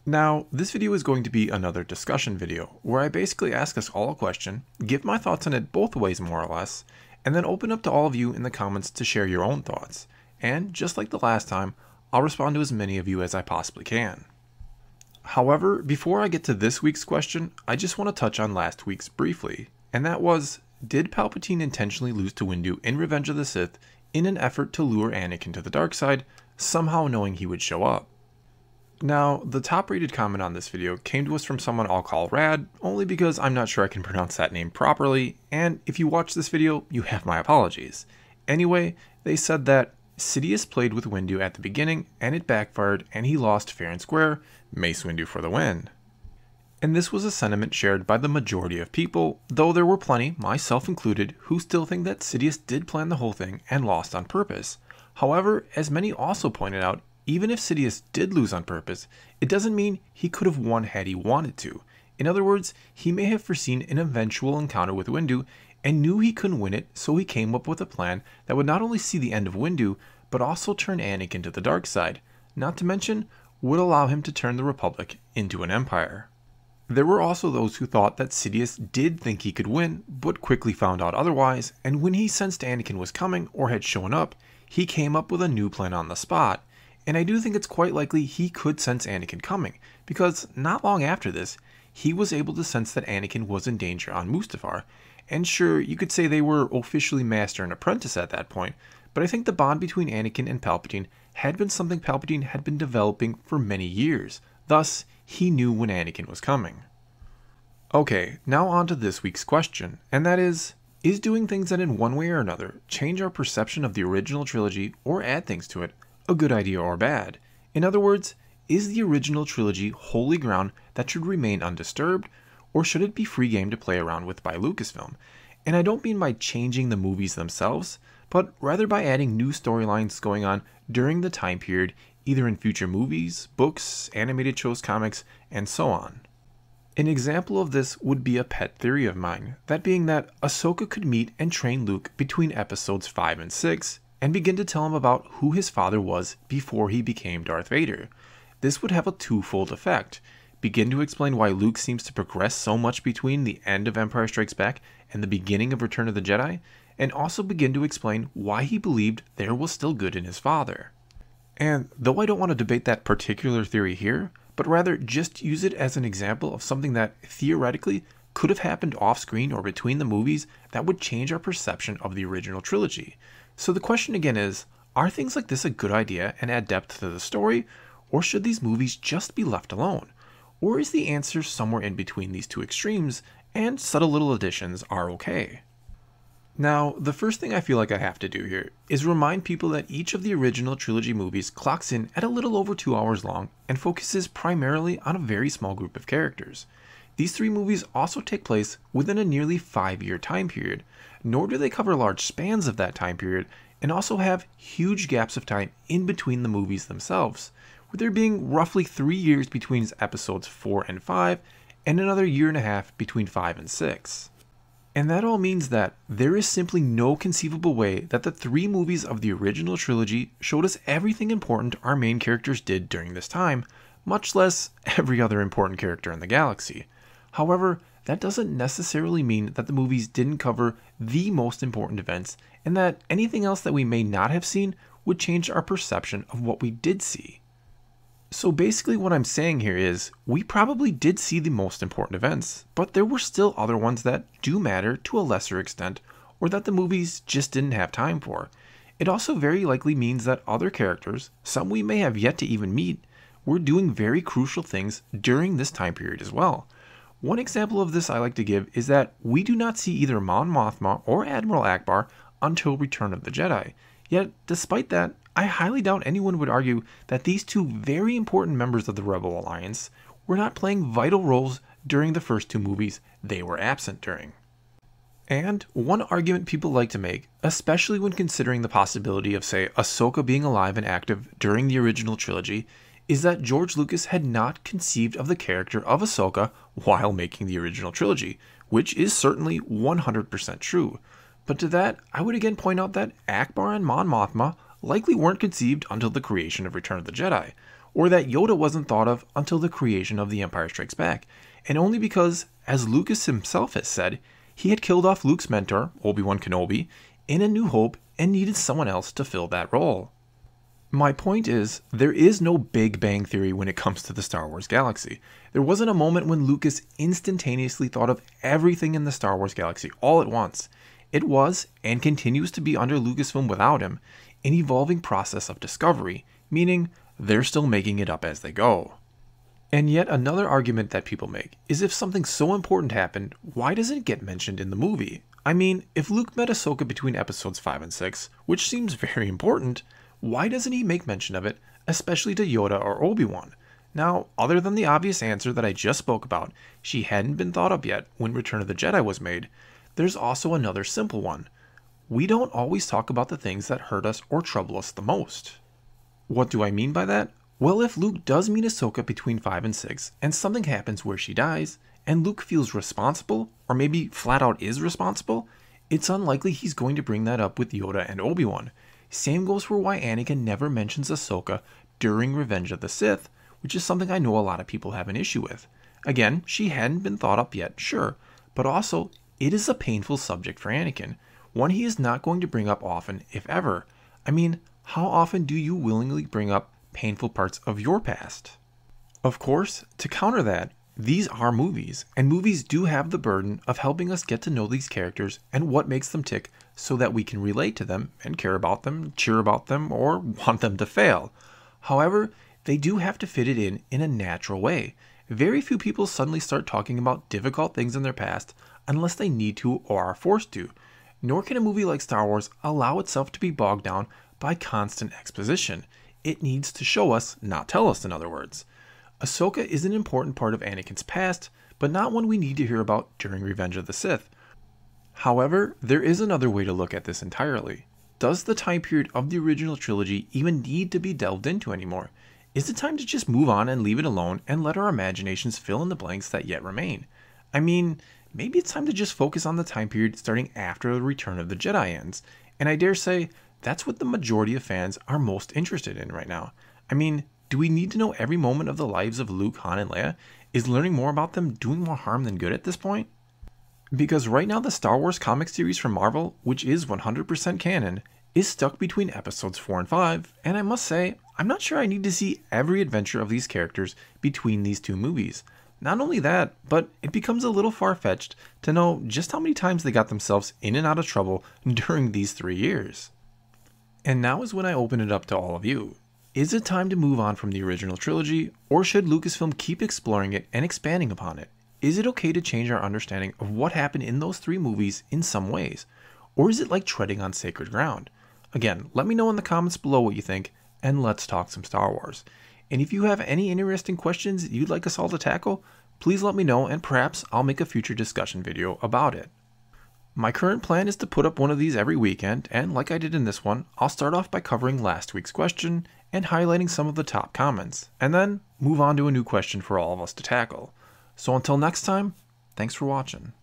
Now, this video is going to be another discussion video, where I basically ask us all a question, give my thoughts on it both ways more or less, and then open up to all of you in the comments to share your own thoughts. And just like the last time, I'll respond to as many of you as I possibly can. However, before I get to this week's question, I just want to touch on last week's briefly, and that was, did Palpatine intentionally lose to Windu in Revenge of the Sith in an effort to lure Anakin to the dark side, somehow knowing he would show up? Now, the top rated comment on this video came to us from someone I'll call Rad, only because I'm not sure I can pronounce that name properly, and if you watch this video, you have my apologies. Anyway, they said that Sidious played with Windu at the beginning, and it backfired, and he lost fair and square, Mace Windu for the win. And this was a sentiment shared by the majority of people, though there were plenty, myself included, who still think that Sidious did plan the whole thing and lost on purpose. However, as many also pointed out, even if Sidious did lose on purpose, it doesn't mean he could have won had he wanted to. In other words, he may have foreseen an eventual encounter with Windu and knew he couldn't win it, so he came up with a plan that would not only see the end of Windu, but also turn Anakin to the dark side, not to mention would allow him to turn the Republic into an empire. There were also those who thought that Sidious did think he could win, but quickly found out otherwise, and when he sensed Anakin was coming or had shown up, he came up with a new plan on the spot. And I do think it's quite likely he could sense Anakin coming, because not long after this, he was able to sense that Anakin was in danger on Mustafar. And sure, you could say they were officially master and apprentice at that point, but I think the bond between Anakin and Palpatine had been something Palpatine had been developing for many years. Thus, he knew when Anakin was coming. Okay, now on to this week's question, and that is doing things that in one way or another change our perception of the original trilogy or add things to it a good idea or bad? In other words, is the original trilogy holy ground that should remain undisturbed, or should it be free game to play around with by Lucasfilm? And I don't mean by changing the movies themselves, but rather by adding new storylines going on during the time period, either in future movies, books, animated shows, comics, and so on. An example of this would be a pet theory of mine, that being that Ahsoka could meet and train Luke between episodes 5 and 6, and begin to tell him about who his father was before he became Darth Vader. This would have a twofold effect. Begin to explain why Luke seems to progress so much between the end of Empire Strikes Back and the beginning of Return of the Jedi, and also begin to explain why he believed there was still good in his father. And though I don't want to debate that particular theory here, but rather just use it as an example of something that theoretically could have happened off-screen or between the movies that would change our perception of the original trilogy. So the question again is, are things like this a good idea and add depth to the story, or should these movies just be left alone? Or is the answer somewhere in between these two extremes, and subtle little additions are okay? Now, the first thing I feel like I have to do here is remind people that each of the original trilogy movies clocks in at a little over 2 hours long and focuses primarily on a very small group of characters. These 3 movies also take place within a nearly 5-year time period, nor do they cover large spans of that time period, and also have huge gaps of time in between the movies themselves, with there being roughly 3 years between episodes 4 and 5, and another 1.5 years between 5 and 6. And that all means that there is simply no conceivable way that the 3 movies of the original trilogy showed us everything important our main characters did during this time, much less every other important character in the galaxy. However, that doesn't necessarily mean that the movies didn't cover the most important events, and that anything else that we may not have seen would change our perception of what we did see. So basically what I'm saying here is, we probably did see the most important events, but there were still other ones that do matter to a lesser extent, or that the movies just didn't have time for. It also very likely means that other characters, some we may have yet to even meet, were doing very crucial things during this time period as well. One example of this I like to give is that we do not see either Mon Mothma or Admiral Akbar until Return of the Jedi. Yet, despite that, I highly doubt anyone would argue that these 2 very important members of the Rebel Alliance were not playing vital roles during the first 2 movies they were absent during. And one argument people like to make, especially when considering the possibility of, say, Ahsoka being alive and active during the original trilogy, is that George Lucas had not conceived of the character of Ahsoka while making the original trilogy, which is certainly 100% true. But to that, I would again point out that Akbar and Mon Mothma likely weren't conceived until the creation of Return of the Jedi, or that Yoda wasn't thought of until the creation of The Empire Strikes Back, and only because, as Lucas himself has said, he had killed off Luke's mentor, Obi-Wan Kenobi, in A New Hope and needed someone else to fill that role. My point is, there is no Big Bang Theory when it comes to the Star Wars galaxy. There wasn't a moment when Lucas instantaneously thought of everything in the Star Wars galaxy all at once. It was, and continues to be under Lucasfilm without him, an evolving process of discovery, meaning they're still making it up as they go. And yet another argument that people make is if something so important happened, why doesn't it get mentioned in the movie? I mean, if Luke met Ahsoka between episodes 5 and 6, which seems very important, why doesn't he make mention of it, especially to Yoda or Obi-Wan? Now, other than the obvious answer that I just spoke about, she hadn't been thought of yet when Return of the Jedi was made, there's also another simple one. We don't always talk about the things that hurt us or trouble us the most. What do I mean by that? Well, if Luke does meet Ahsoka between 5 and 6, and something happens where she dies, and Luke feels responsible, or maybe flat out is responsible, it's unlikely he's going to bring that up with Yoda and Obi-Wan. Same goes for why Anakin never mentions Ahsoka during Revenge of the Sith, which is something I know a lot of people have an issue with. Again, she hadn't been thought up yet, sure, but also, it is a painful subject for Anakin, one he is not going to bring up often, if ever. I mean, how often do you willingly bring up painful parts of your past? Of course, to counter that, these are movies, and movies do have the burden of helping us get to know these characters and what makes them tick so that we can relate to them and care about them, cheer about them, or want them to fail. However, they do have to fit it in a natural way. Very few people suddenly start talking about difficult things in their past unless they need to or are forced to. Nor can a movie like Star Wars allow itself to be bogged down by constant exposition. It needs to show us, not tell us in other words. Ahsoka is an important part of Anakin's past, but not one we need to hear about during Revenge of the Sith. However, there is another way to look at this entirely. Does the time period of the original trilogy even need to be delved into anymore? Is it time to just move on and leave it alone and let our imaginations fill in the blanks that yet remain? I mean, maybe it's time to just focus on the time period starting after the Return of the Jedi ends, and I dare say that's what the majority of fans are most interested in right now. I mean, do we need to know every moment of the lives of Luke, Han, and Leia? Is learning more about them doing more harm than good at this point? Because right now the Star Wars comic series from Marvel, which is 100% canon, is stuck between episodes 4 and 5, and I must say, I'm not sure I need to see every adventure of these characters between these two movies. Not only that, but it becomes a little far-fetched to know just how many times they got themselves in and out of trouble during these 3 years. And now is when I open it up to all of you. Is it time to move on from the original trilogy, or should Lucasfilm keep exploring it and expanding upon it? Is it okay to change our understanding of what happened in those 3 movies in some ways? Or is it like treading on sacred ground? Again, let me know in the comments below what you think, and let's talk some Star Wars. And if you have any interesting questions you'd like us all to tackle, please let me know and perhaps I'll make a future discussion video about it. My current plan is to put up one of these every weekend, and like I did in this one, I'll start off by covering last week's question and highlighting some of the top comments, and then move on to a new question for all of us to tackle. So until next time, thanks for watching.